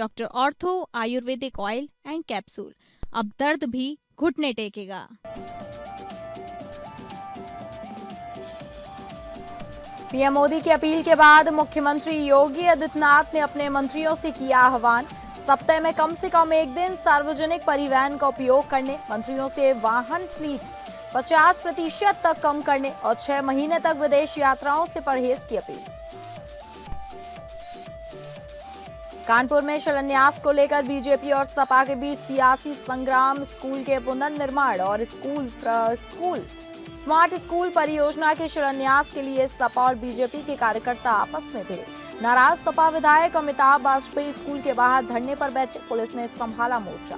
Doctor ortho Ayurvedic oil and capsule. अब दर्द भी घुटने टेकेगा। पीएम मोदी की अपील के बाद मुख्यमंत्री योगी आदित्यनाथ ने अपने मंत्रियों से किया आह्वान। सप्ताह में कम से कम एक दिन सार्वजनिक परिवहन का उपयोग करने, मंत्रियों से वाहन फ्लीट 50% तक कम करने और 6 महीने तक विदेश यात्राओं से परहेज की अपील। कानपुर में शिलान्यास को लेकर बीजेपी और सपा के बीच सियासी संग्राम। स्कूल के पुनर्निर्माण और स्कूल स्मार्ट स्कूल परियोजना के शिलान्यास के लिए सपा और बीजेपी के कार्यकर्ता आपस में भिड़े। नाराज सपा विधायक अमिताभ वाजपेयी स्कूल के बाहर धरने पर बैठे, पुलिस ने संभाला मोर्चा।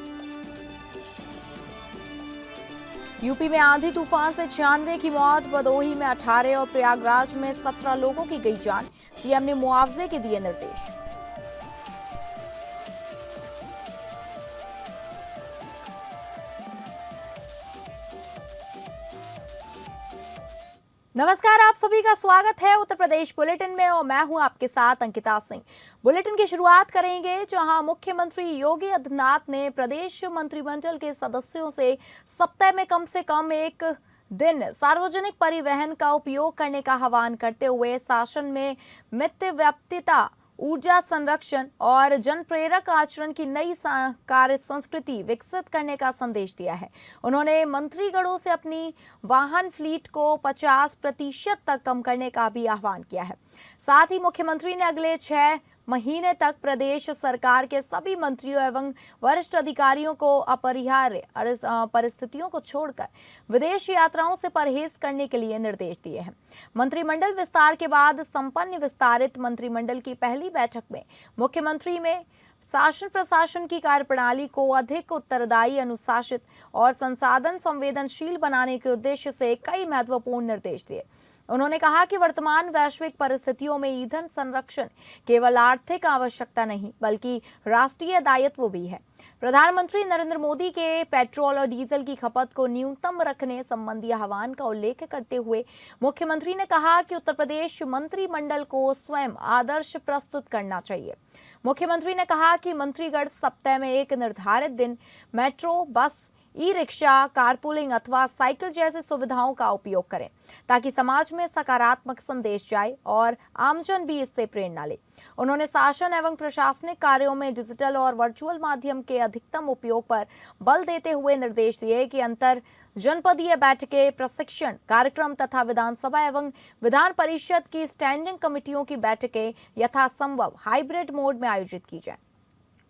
यूपी में आंधी तूफान से 96 की मौत, भदोही में 18 और प्रयागराज में 17 लोगों की गई जान। सीएम ने मुआवजे के दिए निर्देश। नमस्कार, आप सभी का स्वागत है उत्तर प्रदेश बुलेटिन में और मैं हूं आपके साथ अंकिता सिंह। बुलेटिन की शुरुआत करेंगे जहां मुख्यमंत्री योगी आदित्यनाथ ने प्रदेश मंत्रिमंडल के सदस्यों से सप्ताह में कम से कम एक दिन सार्वजनिक परिवहन का उपयोग करने का आह्वान करते हुए शासन में मितव्ययिता, ऊर्जा संरक्षण और जनप्रेरक आचरण की नई कार्य संस्कृति विकसित करने का संदेश दिया है। उन्होंने मंत्रीगणों से अपनी वाहन फ्लीट को 50% तक कम करने का भी आह्वान किया है। साथ ही मुख्यमंत्री ने अगले 6 महीने तक प्रदेश सरकार के सभी मंत्रियों एवं वरिष्ठ अधिकारियों को अपरिहार्य परिस्थितियों को छोड़कर विदेश यात्राओं से परहेज करने के लिए निर्देश दिए हैं। मंत्रिमंडल विस्तार के बाद संपन्न विस्तारित मंत्रिमंडल की पहली बैठक में मुख्यमंत्री में शासन प्रशासन की कार्यप्रणाली को अधिक उत्तरदायी, अनुशासित और संसाधन संवेदनशील बनाने के उद्देश्य से कई महत्वपूर्ण निर्देश दिए। उन्होंने कहा कि वर्तमान वैश्विक परिस्थितियों में ईंधन संरक्षण केवल आर्थिक आवश्यकता नहीं बल्कि राष्ट्रीय दायित्व भी है। प्रधानमंत्री नरेंद्र मोदी के पेट्रोल और डीजल की खपत को न्यूनतम रखने संबंधी आह्वान का उल्लेख करते हुए मुख्यमंत्री ने कहा कि उत्तर प्रदेश मंत्रिमंडल को स्वयं आदर्श प्रस्तुत करना चाहिए। मुख्यमंत्री ने कहा कि मंत्रीगण सप्ताह में एक निर्धारित दिन मेट्रो, बस, ई रिक्शा, कारपूलिंग अथवा साइकिल जैसी सुविधाओं का उपयोग करें ताकि समाज में सकारात्मक संदेश जाए और आमजन भी इससे प्रेरणा ले। उन्होंने शासन एवं प्रशासनिक कार्यों में डिजिटल और वर्चुअल माध्यम के अधिकतम उपयोग पर बल देते हुए निर्देश दिए कि अंतर जनपदीय बैठकें, प्रशिक्षण कार्यक्रम तथा विधानसभा एवं विधान परिषद की स्टैंडिंग कमेटियों की बैठकें यथासंभव हाइब्रिड मोड में आयोजित की जाए।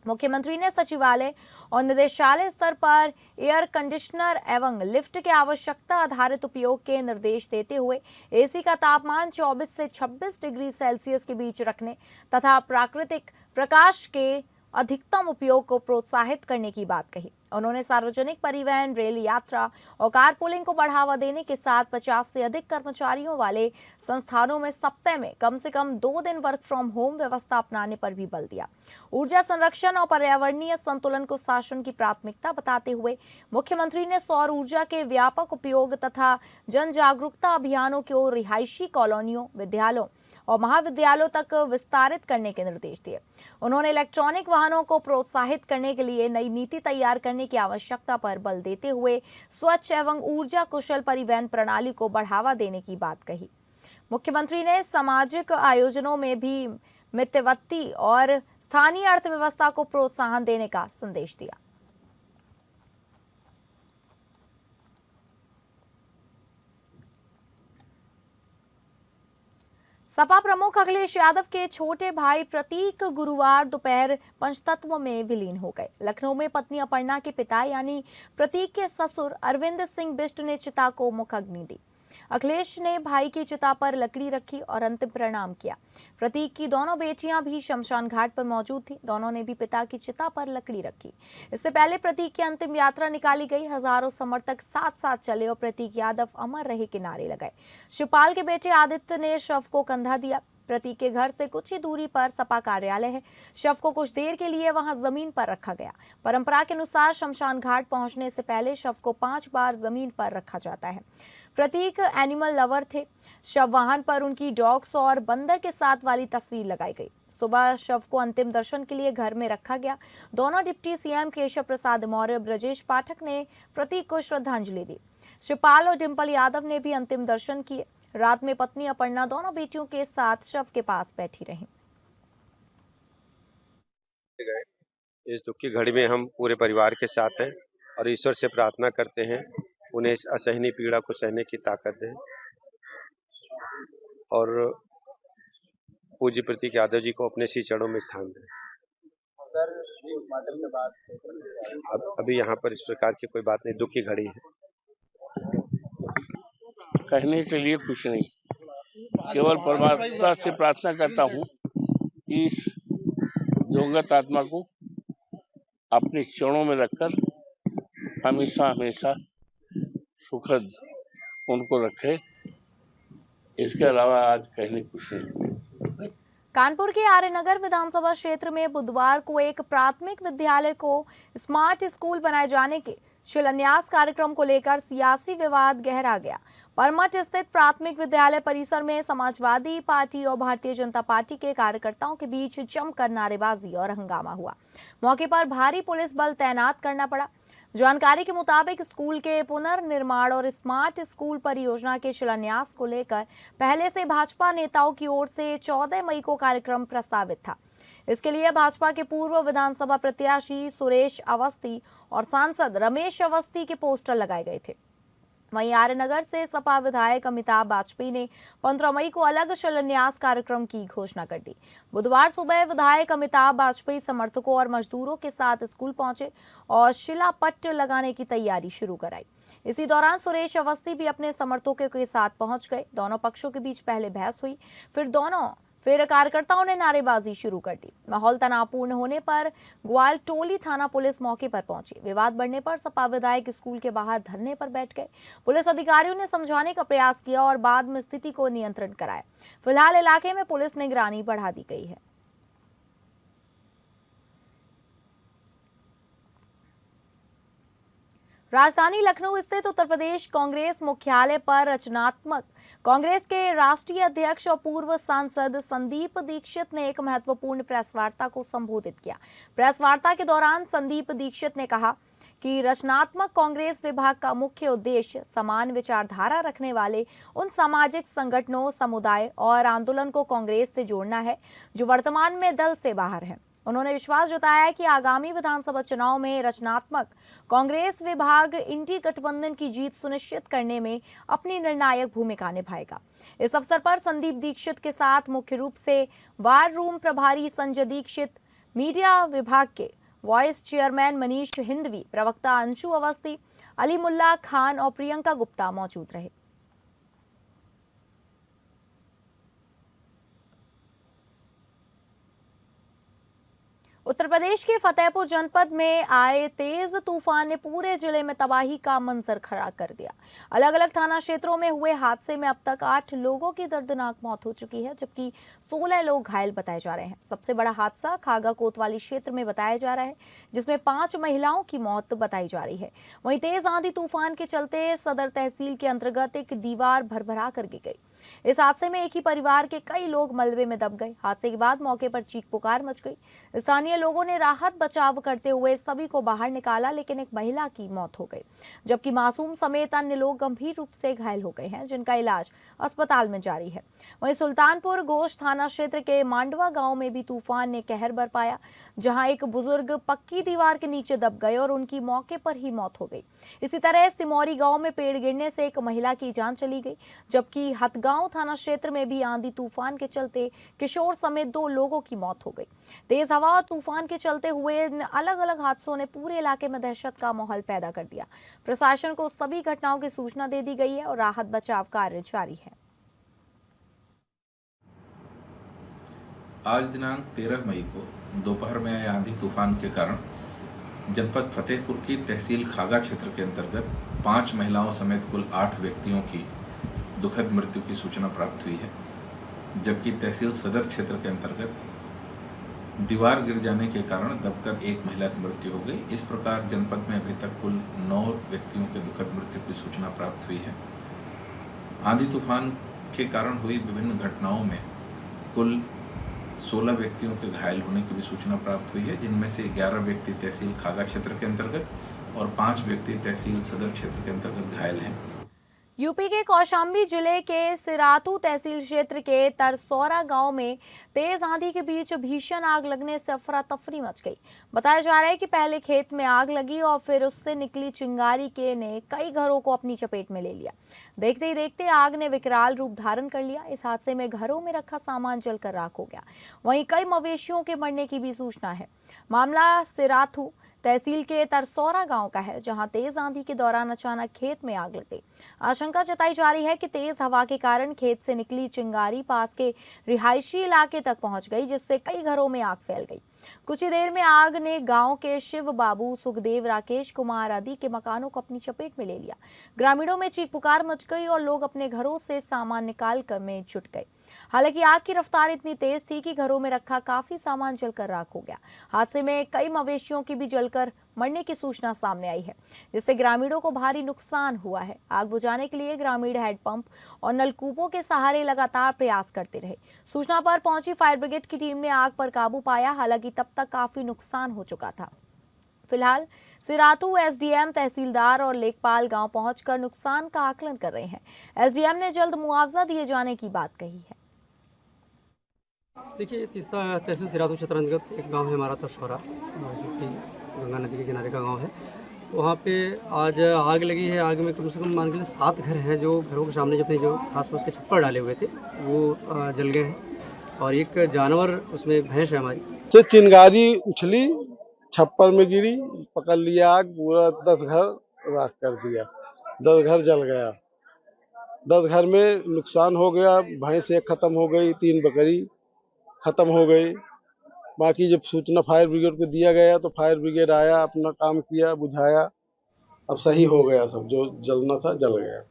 मुख्यमंत्री ने सचिवालय और निदेशालय स्तर पर एयर कंडीशनर एवं लिफ्ट के आवश्यकता आधारित उपयोग के निर्देश देते हुए एसी का तापमान 24 से 26 डिग्री सेल्सियस के बीच रखने तथा प्राकृतिक प्रकाश के अधिकतम उपयोग को प्रोत्साहित करने की बात कही। उन्होंने सार्वजनिक परिवहन, रेल यात्रा और कारपूलिंग को बढ़ावा देने के साथ 50 से अधिक कर्मचारियों वाले संस्थानों में सप्ताह में कम से कम 2 दिन वर्क फ्रॉम होम व्यवस्था अपनाने पर भी बल दिया। ऊर्जा संरक्षण और पर्यावरणीय संतुलन को शासन की प्राथमिकता बताते हुए मुख्यमंत्री ने सौर ऊर्जा के व्यापक उपयोग तथा जन जागरूकता अभियानों को रिहायशी कॉलोनियों, विद्यालयों और महाविद्यालयों तक विस्तारित करने के निर्देश दिए। उन्होंने इलेक्ट्रॉनिक वाहनों को प्रोत्साहित करने के लिए नई नीति तैयार करने की आवश्यकता पर बल देते हुए स्वच्छ एवं ऊर्जा कुशल परिवहन प्रणाली को बढ़ावा देने की बात कही। मुख्यमंत्री ने सामाजिक आयोजनों में भी मितव्ययिता और स्थानीय अर्थव्यवस्था को प्रोत्साहन देने का संदेश दिया। सपा प्रमुख अखिलेश यादव के छोटे भाई प्रतीक गुरुवार दोपहर पंचतत्व में विलीन हो गए। लखनऊ में पत्नी अपर्णा के पिता यानी प्रतीक के ससुर अरविंद सिंह बिष्ट ने चिता को मुखाग्नि दी। अखिलेश ने भाई की चिता पर लकड़ी रखी और अंतिम प्रणाम किया। प्रतीक की दोनों बेटियां भी शमशान घाट पर मौजूद थीं। दोनों ने भी पिता की चिता पर लकड़ी रखी। इससे पहले प्रतीक की अंतिम यात्रा निकाली गई। हजारों समर्थक साथ साथ चले और प्रतीक यादव अमर रहे के नारे लगाए। शिवपाल के बेटे आदित्य ने शव को कंधा दिया। प्रतीक के घर से कुछ ही दूरी पर सपा कार्यालय है। शव को कुछ देर के लिए वहां जमीन पर रखा गया। परंपरा के अनुसार शमशान घाट पहुंचने से पहले शव को 5 बार जमीन पर रखा जाता है। प्रतीक एनिमल लवर थे। शव वाहन पर उनकी डॉग्स और बंदर के साथ वाली तस्वीर लगाई गई। सुबह शव को अंतिम दर्शन के लिए घर में रखा गया। दोनों डिप्टी सीएम केशव प्रसाद मौर्य, ब्रजेश पाठक ने प्रतीक को श्रद्धांजलि दी। शिवपाल और डिंपल यादव ने भी अंतिम दर्शन किए। रात में पत्नी अपर्णा दोनों बेटियों के साथ शव के पास बैठी रहीं। इस दुख की घड़ी में हम पूरे परिवार के साथ हैं और ईश्वर से प्रार्थना करते हैं उन्हें इस असहनीय पीड़ा को सहने की ताकत दें और पूज्य प्रतीक यादव जी को अपने सी चरणों में स्थान दें। अभी यहाँ पर इस प्रकार की कोई बात नहीं, दुख की घड़ी है। कहने के लिए कुछ नहीं, केवल परमात्मा से प्रार्थना करता हूँ कि इस दिवंगत आत्मा को अपने चरणों में रखकर हमेशा हमेशा सुखद उनको रखे। इसके अलावा आज कहने कुछ नहीं। कानपुर के आर्यनगर विधानसभा क्षेत्र में बुधवार को एक प्राथमिक विद्यालय को स्मार्ट स्कूल बनाए जाने के शिलान्यास कार्यक्रम को लेकर सियासी विवाद गहरा गया। परमठ स्थित प्राथमिक विद्यालय परिसर में समाजवादी पार्टी और भारतीय जनता पार्टी के कार्यकर्ताओं के बीच जमकर नारेबाजी और हंगामा हुआ। मौके पर भारी पुलिस बल तैनात करना पड़ा। जानकारी के मुताबिक स्कूल के पुनर्निर्माण और स्मार्ट स्कूल परियोजना के शिलान्यास को लेकर पहले से भाजपा नेताओं की ओर से 14 मई को कार्यक्रम प्रस्तावित था। इसके लिए भाजपा के पूर्व विधानसभा प्रत्याशी सुरेश अवस्थी और सांसद रमेश अवस्थी के पोस्टर लगाए गए थे। वहीं आर्यनगर से सपा विधायक अमिताभ वाजपेयी ने 15 मई को अलग शिलान्यास कार्यक्रम की घोषणा कर दी। बुधवार सुबह विधायक अमिताभ वाजपेयी समर्थकों और मजदूरों के साथ स्कूल पहुंचे और शिलापट्ट लगाने की तैयारी शुरू कराई। इसी दौरान सुरेश अवस्थी भी अपने समर्थकों के साथ पहुंच गए। दोनों पक्षों के बीच पहले बहस हुई, फिर कार्यकर्ताओं ने नारेबाजी शुरू कर दी। माहौल तनावपूर्ण होने पर ग्वालटोली थाना पुलिस मौके पर पहुंची। विवाद बढ़ने पर सपा विधायक स्कूल के बाहर धरने पर बैठ गए। पुलिस अधिकारियों ने समझाने का प्रयास किया और बाद में स्थिति को नियंत्रण कराया। फिलहाल इलाके में पुलिस निगरानी बढ़ा दी गई है। राजधानी लखनऊ स्थित उत्तर प्रदेश कांग्रेस मुख्यालय पर रचनात्मक कांग्रेस के राष्ट्रीय अध्यक्ष और पूर्व सांसद संदीप दीक्षित ने एक महत्वपूर्ण प्रेस वार्ता को संबोधित किया। प्रेस वार्ता के दौरान संदीप दीक्षित ने कहा कि रचनात्मक कांग्रेस विभाग का मुख्य उद्देश्य समान विचारधारा रखने वाले उन सामाजिक संगठनों, समुदाय और आंदोलन को कांग्रेस से जोड़ना है जो वर्तमान में दल से बाहर है। उन्होंने विश्वास जताया कि आगामी विधानसभा चुनाव में रचनात्मक कांग्रेस विभाग इंडी गठबंधन की जीत सुनिश्चित करने में अपनी निर्णायक भूमिका निभाएगा। इस अवसर पर संदीप दीक्षित के साथ मुख्य रूप से वार रूम प्रभारी संजय दीक्षित, मीडिया विभाग के वाइस चेयरमैन मनीष हिंदवी, प्रवक्ता अंशु अवस्थी, अलीमुल्ला खान और प्रियंका गुप्ता मौजूद रहे। उत्तर प्रदेश के फतेहपुर जनपद में आए तेज तूफान ने पूरे जिले में तबाही का मंजर खड़ा कर दिया। अलग अलग थाना क्षेत्रों में हुए हादसे में अब तक 8 लोगों की दर्दनाक मौत हो चुकी है, जबकि 16 लोग घायल बताए जा रहे हैं। सबसे बड़ा हादसा खागा कोतवाली क्षेत्र में बताया जा रहा है, जिसमें 5 महिलाओं की मौत बताई जा रही है। वहीं तेज आंधी तूफान के चलते सदर तहसील के अंतर्गत एक दीवार भरभरा कर गिर गई। इस हादसे में एक ही परिवार के कई लोग मलबे में दब गए। हादसे के बाद मौके पर चीख पुकार मच गई। स्थानीय लोगों ने राहत बचाव करते हुए सभी को बाहर निकाला, लेकिन एक महिला की मौत हो गई, जबकि मासूम समेत अन्य लोग गंभीर रूप से घायल हो गए हैं, जिनका इलाज अस्पताल में जारी है। वहीं सुल्तानपुर गोश्त थाना क्षेत्र के मांडवा गांव में भी तूफान ने कहर बरपाया, जहां एक बुजुर्ग पक्की दीवार के नीचे दब गए और उनकी मौके पर ही मौत हो गई। इसी तरह सिमौरी गांव में पेड़ गिरने से एक महिला की जान चली गई, जबकि हथगांव थाना क्षेत्र में भी आंधी तूफान के चलते किशोर समेत 2 लोगों की मौत हो गई। तेज हवा और तूफान के चलते हुए अलग अलग हादसों ने पूरे इलाके में दहशत का माहौल पैदा कर दिया। प्रशासन को सभी घटनाओं की सूचना दे दी गई है और राहत बचाव कार्य जारी है। आज दिनांक 13 मई को दोपहर में आए आंधी तूफान के कारण जनपद फतेहपुर की तहसील खागा क्षेत्र के अंतर्गत 5 महिलाओं समेत कुल 8 व्यक्तियों की दुखद मृत्यु की सूचना प्राप्त हुई है, जबकि तहसील सदर क्षेत्र के अंतर्गत दीवार गिर जाने के कारण दबकर एक महिला की मृत्यु हो गई। इस प्रकार जनपद में अभी तक कुल 9 व्यक्तियों के दुखद मृत्यु की सूचना प्राप्त हुई है। आंधी तूफान के कारण हुई विभिन्न घटनाओं में कुल 16 व्यक्तियों के घायल होने की भी सूचना प्राप्त हुई है, जिनमें से 11 व्यक्ति तहसील खागा क्षेत्र के अंतर्गत और 5 व्यक्ति तहसील सदर क्षेत्र के अंतर्गत घायल हैं। यूपी के कौशाम्बी जिले के सिराथू तहसील क्षेत्र के तरसौरा गांव में तेज आंधी के बीच भीषण आग लगने से अफरा तफरी मच गई। बताया जा रहा है कि पहले खेत में आग लगी और फिर उससे निकली चिंगारी के ने कई घरों को अपनी चपेट में ले लिया। देखते ही देखते आग ने विकराल रूप धारण कर लिया। इस हादसे में घरों में रखा सामान जलकर राख हो गया। वहीं कई मवेशियों के मरने की भी सूचना है। मामला सिराथू तहसील के तरसौरा गांव का है, जहां तेज आंधी के दौरान अचानक खेत में आग लग गई। आशंका जताई जा रही है कि तेज हवा के कारण खेत से निकली चिंगारी पास के रिहायशी इलाके तक पहुंच गई, जिससे कई घरों में आग फैल गई। कुछ ही देर में आग ने गांव के शिव बाबू, सुखदेव, राकेश कुमार आदि के मकानों को अपनी चपेट में ले लिया। ग्रामीणों में चीख पुकार मच गई और लोग अपने घरों से सामान निकाल कर में जुट गए। हालांकि आग की रफ्तार इतनी तेज थी कि घरों में रखा काफी सामान जलकर राख हो गया। हादसे में कई मवेशियों की भी जलकर मरने की सूचना सामने आई है, जिससे ग्रामीणों को भारी नुकसान हुआ है। आग बुझाने के लिए ग्रामीण हैंडपंप और नलकूपों के सहारे लगातार प्रयास करते रहे। सूचना पर पहुंची फायर ब्रिगेड की टीम ने आग पर काबू पाया। हालांकि तब तक काफी नुकसान हो चुका था। फिलहाल सिराथू एसडीएम, तहसीलदार और लेखपाल गांव पहुंचकर नुकसान का आकलन कर रहे हैं। एसडीएम ने जल्द मुआवजा दिए जाने की बात कही है। देखिए, तीसरा तहसील सिराथू क्षेत्र अंतर्गत एक गांव है हमारा तरसौरा, जो कि गंगा नदी के किनारे का गांव है। वहाँ पे आज आग लगी है। आग में कम से कम मान के 7 घर हैं, जो घरों के सामने जितने जो आसपास के छप्पर डाले हुए थे वो जल गए हैं। और एक जानवर, उसमें भैंस है हमारी, तो चिंगारी उछली, छप्पर में गिरी, पकड़ लिया आग। पूरा 10 घर राख कर दिया, 10 घर जल गया। 10 घर में नुकसान हो गया। भैंस एक खत्म हो गई, 3 बकरी खत्म हो गई। बाकी जब सूचना फायर ब्रिगेड को दिया गया तो फायर ब्रिगेड आया, अपना काम किया, बुझाया। अब सही हो गया, सब जो जलना था जल गया।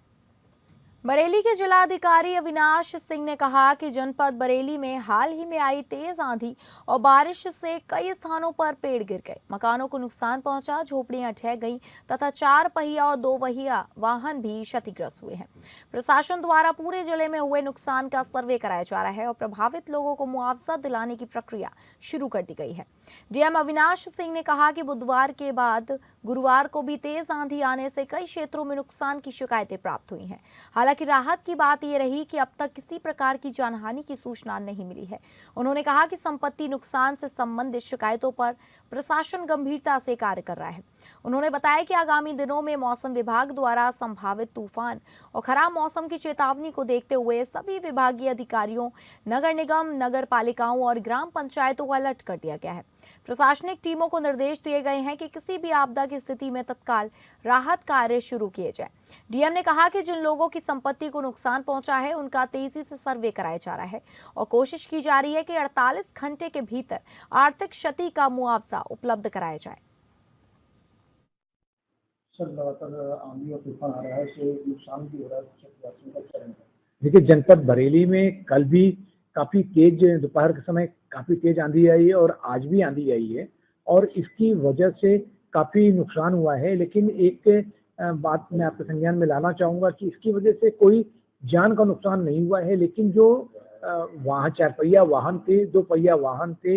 बरेली के जिलाधिकारी अविनाश सिंह ने कहा कि जनपद बरेली में हाल ही में आई तेज आंधी और बारिश से कई स्थानों पर पेड़ गिर गए, मकानों को नुकसान पहुंचा, झोपड़ियां ढह गईं तथा 4 पहिया और 2 पहिया वाहन भी क्षतिग्रस्त हुए हैं। प्रशासन द्वारा पूरे जिले में हुए नुकसान का सर्वे कराया जा रहा है और प्रभावित लोगों को मुआवजा दिलाने की प्रक्रिया शुरू कर दी गई है। डीएम अविनाश सिंह ने कहा कि बुधवार के बाद गुरुवार को भी तेज आंधी आने से कई क्षेत्रों में नुकसान की शिकायतें प्राप्त हुई हैं। हालांकि राहत की बात यह रही कि अब तक किसी प्रकार की जानहानि की सूचना नहीं मिली है। उन्होंने कहा कि संपत्ति नुकसान से संबंधित शिकायतों पर प्रशासन गंभीरता से कार्य कर रहा है। उन्होंने बताया कि आगामी दिनों में मौसम विभाग द्वारा संभावित तूफान और खराब मौसम की चेतावनी को देखते हुए सभी विभागीय अधिकारियों, नगर निगम, नगर पालिकाओं और ग्राम पंचायतों को अलर्ट कर दिया गया है। प्रशासनिक टीमों को निर्देश दिए गए हैं कि किसी भी आपदा की स्थिति में तत्काल राहत कार्य शुरू किए जाए। डीएम ने कहा कि जिन लोगों की संपत्ति को नुकसान पहुंचा है उनका तेजी से सर्वे कराया जा रहा है और कोशिश की जा रही है कि 48 घंटे के भीतर आर्थिक क्षति का मुआवजा उपलब्ध कराया जाए। सर, लगातार आंधी और तूफान आ रहा है, तो नुकसान भी हो रहा है। देखिए, जनपद बरेली में कल भी काफी तेज, दोपहर के समय काफी तेज आंधी आई है और आज भी आंधी आई है और इसकी वजह से काफी नुकसान हुआ है। लेकिन एक बात मैं आपके संज्ञान में लाना चाहूंगा कि इसकी वजह से कोई जान का नुकसान नहीं हुआ है, लेकिन जो वाहन, 4 पहिया वाहन थे, 2 पहिया वाहन थे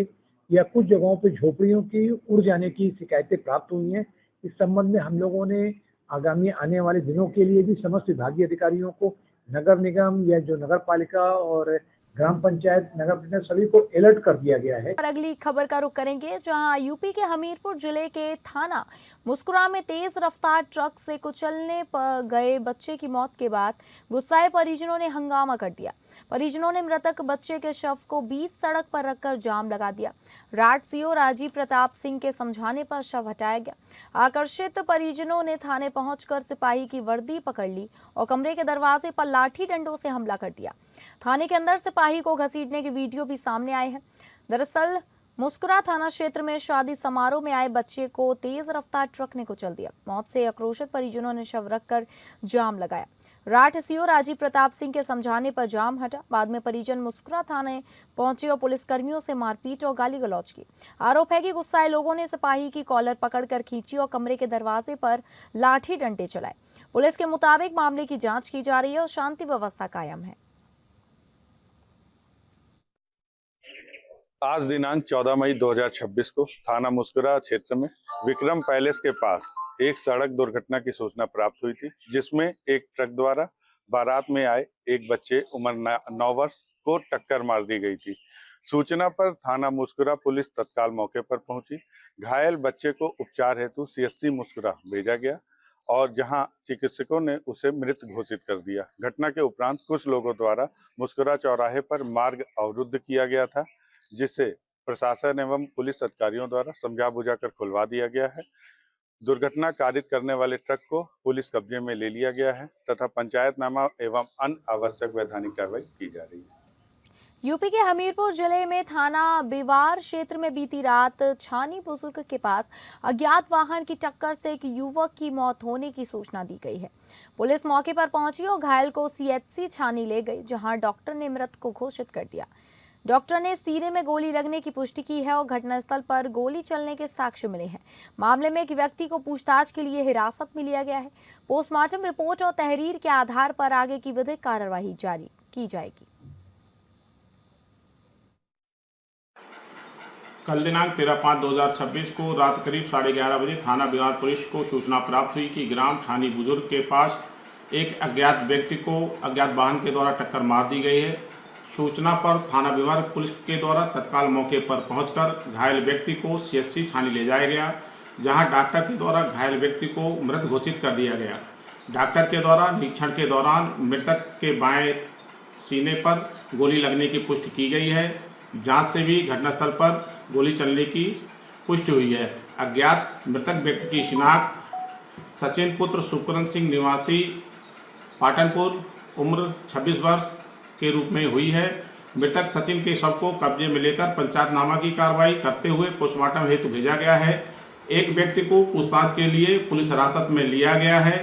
या कुछ जगहों पे झोपड़ियों की उड़ जाने की शिकायतें प्राप्त हुई हैं। इस संबंध में हम लोगों ने आगामी आने वाले दिनों के लिए भी समस्त विभागीय अधिकारियों को, नगर निगम या जो नगर पालिका और ग्राम पंचायत, नगर पंचायत, सभी को अलर्ट कर दिया गया है। और अगली खबर का रुख करेंगे, जहां यूपी के हमीरपुर जिले के थाना मुस्कुरा में तेज रफ्तार ट्रक से कुचलने पर गए बच्चे की मौत के बाद गुस्साए परिजनों ने हंगामा कर दिया। परिजनों ने मृतक बच्चे के शव को बीच सड़क पर रखकर जाम लगा दिया। राट सीओ राजीव प्रताप सिंह के समझाने पर शव हटाया गया। आकर्षित परिजनों ने थाने पहुंचकर सिपाही की वर्दी पकड़ ली और कमरे के दरवाजे पर लाठी डंडों से हमला कर दिया। थाने के अंदर सिपाही को घसीटने के वीडियो भी सामने आए हैं। दरअसल मुस्कुरा थाना क्षेत्र में शादी समारोह में आए बच्चे को तेज रफ्तार ट्रक ने कुचल दिया। मौत से आक्रोशित परिजनों ने शव रखकर जाम लगाया। राठ सीओ राजीव प्रताप सिंह के समझाने पर जाम हटा। बाद में परिजन मुस्कुरा थाने पहुंचे और पुलिस कर्मियों से मारपीट और गाली गलौज की। आरोप है कि गुस्साए लोगों ने सिपाही की कॉलर पकड़कर खींची और कमरे के दरवाजे पर लाठी डंडे चलाए। पुलिस के मुताबिक मामले की जांच की जा रही है और शांति व्यवस्था कायम है। आज दिनांक 14 मई 2026 को थाना मुस्कुरा क्षेत्र में विक्रम पैलेस के पास एक सड़क दुर्घटना की सूचना प्राप्त हुई थी, जिसमें एक ट्रक द्वारा बारात में आए एक बच्चे उम्र 9 वर्ष को टक्कर मार दी गई थी। सूचना पर थाना मुस्कुरा पुलिस तत्काल मौके पर पहुंची। घायल बच्चे को उपचार हेतु सीएससी मुस्कुरा भेजा गया और जहां चिकित्सकों ने उसे मृत घोषित कर दिया। घटना के उपरांत कुछ लोगों द्वारा मुस्कुरा चौराहे पर मार्ग अवरुद्ध किया गया था, जिसे प्रशासन एवं पुलिस अधिकारियों द्वारा समझा बुझाकर खुलवा दिया गया है। दुर्घटना कारित करने वाले ट्रक को पुलिस कब्जे में ले लिया गया है तथा पंचायतनामा एवं अन्य आवश्यक वैधानिक कार्रवाई की जा रही है। यूपी के हमीरपुर जिले में थाना बिवार क्षेत्र में बीती रात छानी बुजुर्ग के पास अज्ञात वाहन की टक्कर से एक युवक की मौत होने की सूचना दी गई है। पुलिस मौके पर पहुंची और घायल को सीएचसी छानी ले गई, जहां डॉक्टर ने मृत को घोषित कर दिया। डॉक्टर ने सीने में गोली लगने की पुष्टि की है और घटनास्थल पर गोली चलने के साक्ष्य मिले हैं। मामले में एक व्यक्ति को पूछताछ के लिए हिरासत में लिया गया है। पोस्टमार्टम रिपोर्ट और तहरीर के आधार पर आगे की विधिक कार्यवाही जारी की जाएगी। कल दिनांक 13/5/2026 को रात करीब 11:30 बजे थाना बिहार पुलिस को सूचना प्राप्त हुई कि ग्राम छानी बुजुर्ग के पास एक अज्ञात व्यक्ति को अज्ञात वाहन के द्वारा टक्कर मार दी गई है। सूचना पर थाना बिहार पुलिस के द्वारा तत्काल मौके पर पहुंचकर घायल व्यक्ति को सीएचसी छानी ले जाया गया, जहां डॉक्टर के द्वारा घायल व्यक्ति को मृत घोषित कर दिया गया। डॉक्टर के द्वारा निरीक्षण के दौरान मृतक के बाएं सीने पर गोली लगने की पुष्टि की गई है। जांच से भी घटनास्थल पर गोली चलने की पुष्टि हुई है। अज्ञात मृतक व्यक्ति की शिनाख्त सचिन पुत्र सुकरन सिंह निवासी पाटनपुर उम्र 26 वर्ष के रूप में हुई है। मृतक सचिन के शव को कब्जे में लेकर पंचायतनामा की कार्रवाई करते हुए पोस्टमार्टम हेतु भेजा गया है। एक व्यक्ति को पूछताछ के लिए पुलिस हिरासत में लिया गया है।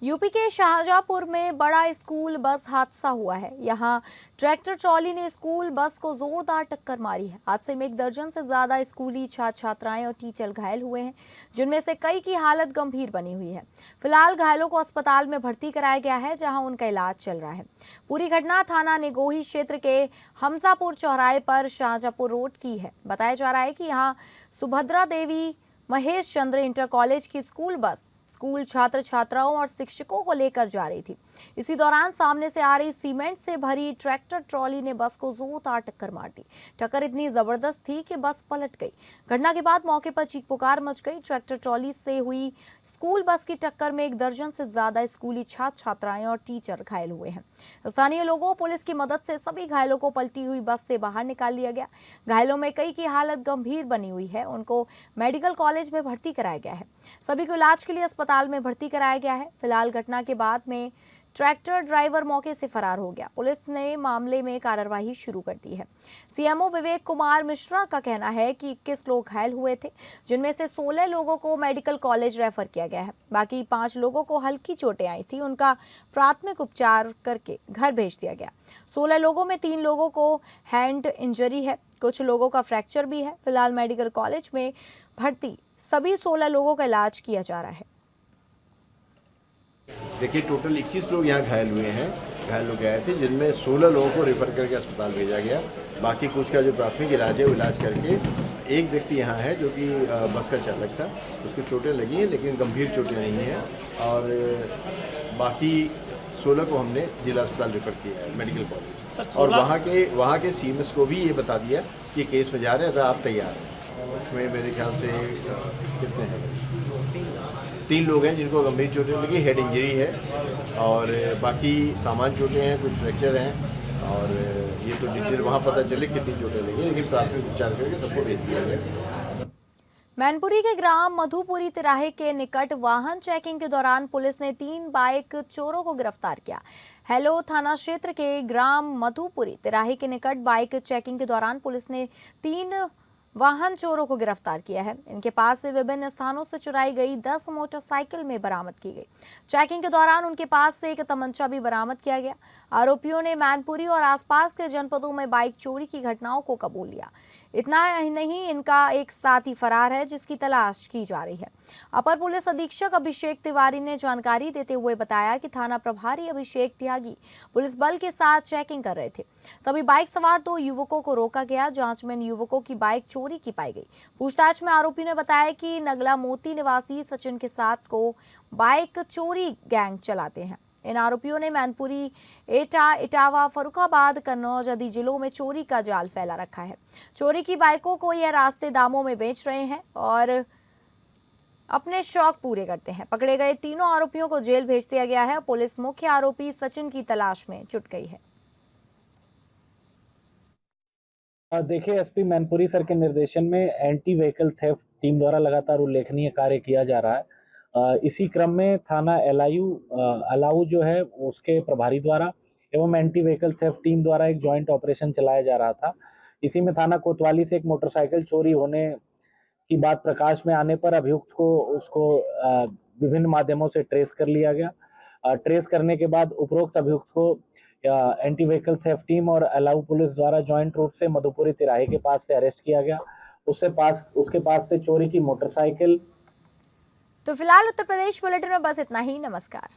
यूपी के शाहजहांपुर में बड़ा स्कूल बस हादसा हुआ है। यहां ट्रैक्टर ट्रॉली ने स्कूल बस को जोरदार टक्कर मारी है। हादसे में 1 दर्जन से ज्यादा स्कूली छात्र छात्राएं और टीचर घायल हुए हैं, जिनमें से कई की हालत गंभीर बनी हुई है। फिलहाल घायलों को अस्पताल में भर्ती कराया गया है, जहां उनका इलाज चल रहा है। पूरी घटना थाना निगोही क्षेत्र के हमसापुर चौराहे पर शाहजहांपुर रोड की है। बताया जा रहा है कि यहाँ सुभद्रा देवी महेश चंद्र इंटर कॉलेज की स्कूल बस स्कूल छात्र छात्राओं और शिक्षकों को लेकर जा रही थी। इसी दौरान सामने से आ रही सीमेंट से भरी ट्रैक्टर ट्रॉली ने बस को जोरदार टक्कर मार दी। टक्कर इतनी जबरदस्त थी कि बस पलट गई। घटना के बाद मौके पर चीख पुकार मच गई। ट्रैक्टर ट्रॉली से हुई स्कूल बस की टक्कर में 1 दर्जन से ज्यादा स्कूली छात्र छात्राएं और टीचर घायल हुए हैं। स्थानीय लोगों पुलिस की मदद से सभी घायलों को पलटी हुई बस से बाहर निकाल लिया गया। घायलों में कई की हालत गंभीर बनी हुई है। उनको मेडिकल कॉलेज में भर्ती कराया गया है। सभी को इलाज के लिए अस्पताल में भर्ती कराया गया है। फिलहाल घटना के बाद में ट्रैक्टर ड्राइवर मौके से फरार हो गया। पुलिस ने मामले में कार्रवाई शुरू कर दी है। सीएमओ विवेक कुमार मिश्रा का कहना है कि 21 लोग घायल हुए थे, जिनमें से 16 लोगों को मेडिकल कॉलेज रेफर किया गया है। बाकी 5 लोगों को हल्की चोटें आई थी, उनका प्राथमिक उपचार करके घर भेज दिया गया। 16 लोगों में 3 लोगों को हैंड इंजरी है, कुछ लोगों का फ्रैक्चर भी है। फिलहाल मेडिकल कॉलेज में भर्ती सभी 16 लोगों का इलाज किया जा रहा है। देखिए, टोटल 21 लोग यहाँ घायल हुए हैं, घायल लोग आए थे, जिनमें 16 लोगों को रेफर करके अस्पताल भेजा गया। बाकी कुछ का जो प्राथमिक इलाज है वो इलाज करके एक व्यक्ति यहाँ है जो कि बस का चालक था, उसको चोटें लगी हैं लेकिन गंभीर चोटें नहीं हैं। और बाकी 16 को हमने जिला अस्पताल रेफर किया है मेडिकल कॉलेज। और वहाँ के सीएमएस को भी ये बता दिया कि केस में जा रहे हैं तो आप तैयार हैं। उसमें मेरे ख्याल से कितने हैं, 3 लोग हैं जिनको गंभीर चोटें लगी, हेड इंजरी है, और बाकी सामान्य चोटें हैं, कुछ फ्रैक्चर हैं। और ये तो डिटेल वहाँ पता चले कितनी चोटें लगी, लेकिन प्राथमिक उपचार करके सबको भेज दिया गया। मैनपुरी के ग्राम मधुपुरी तिराहे के निकट वाहन चेकिंग के दौरान पुलिस ने 3 बाइक चोरों को गिरफ्तार किया। हेलो थाना क्षेत्र के ग्राम मधुपुरी तिराहे के निकट बाइक चेकिंग के दौरान पुलिस ने 3 वाहन चोरों को गिरफ्तार किया है। इनके पास से विभिन्न स्थानों से चुराई गई 10 मोटरसाइकिल में बरामद की गई। चेकिंग के दौरान उनके पास से एक तमंचा भी बरामद किया गया। आरोपियों ने मैनपुरी और आसपास के जनपदों में बाइक चोरी की घटनाओं को कबूल लिया। इतना ही नहीं, इनका एक साथी फरार है जिसकी तलाश की जा रही है। अपर पुलिस अधीक्षक अभिषेक तिवारी ने जानकारी देते हुए बताया कि थाना प्रभारी अभिषेक त्यागी पुलिस बल के साथ चेकिंग कर रहे थे, तभी बाइक सवार 2 युवकों को रोका गया। जांच में इन युवकों की बाइक चोरी की पाई गई। पूछताछ में आरोपी ने बताया कि नगला मोती निवासी सचिन के साथ को बाइक चोरी गैंग चलाते हैं। इन आरोपियों ने मैनपुरी, एटा, इटावा, फर्रुखाबाद, कन्नौज आदि जिलों में चोरी का जाल फैला रखा है। चोरी की बाइकों को यह रास्ते दामों में बेच रहे हैं और अपने शौक पूरे करते हैं। पकड़े गए तीनों आरोपियों को जेल भेज दिया गया है। पुलिस मुख्य आरोपी सचिन की तलाश में जुट गई है। देखिए, एसपी मैनपुरी सर के निर्देशन में एंटी व्हीकल थेफ्ट टीम द्वारा लगातार उल्लेखनीय कार्य किया जा रहा है। इसी क्रम में थाना अलाऊ जो है उसके प्रभारी द्वारा एवं एंटी व्हीकल थेफ्ट टीम द्वारा एक जॉइंट ऑपरेशन चलाया जा रहा था। इसी में थाना कोतवाली से एक मोटरसाइकिल चोरी होने की बात प्रकाश में आने पर अभियुक्त को उसको विभिन्न माध्यमों से ट्रेस कर लिया गया। ट्रेस करने के बाद उपरोक्त अभियुक्त को एंटी व्हीकल थेफ्ट टीम और अलाऊ पुलिस द्वारा जॉइंट रूप से मधुपुरी तिराहे के पास से अरेस्ट किया गया। उसके पास से चोरी की मोटरसाइकिल। तो फिलहाल उत्तर प्रदेश बुलेटिन में बस इतना ही। नमस्कार।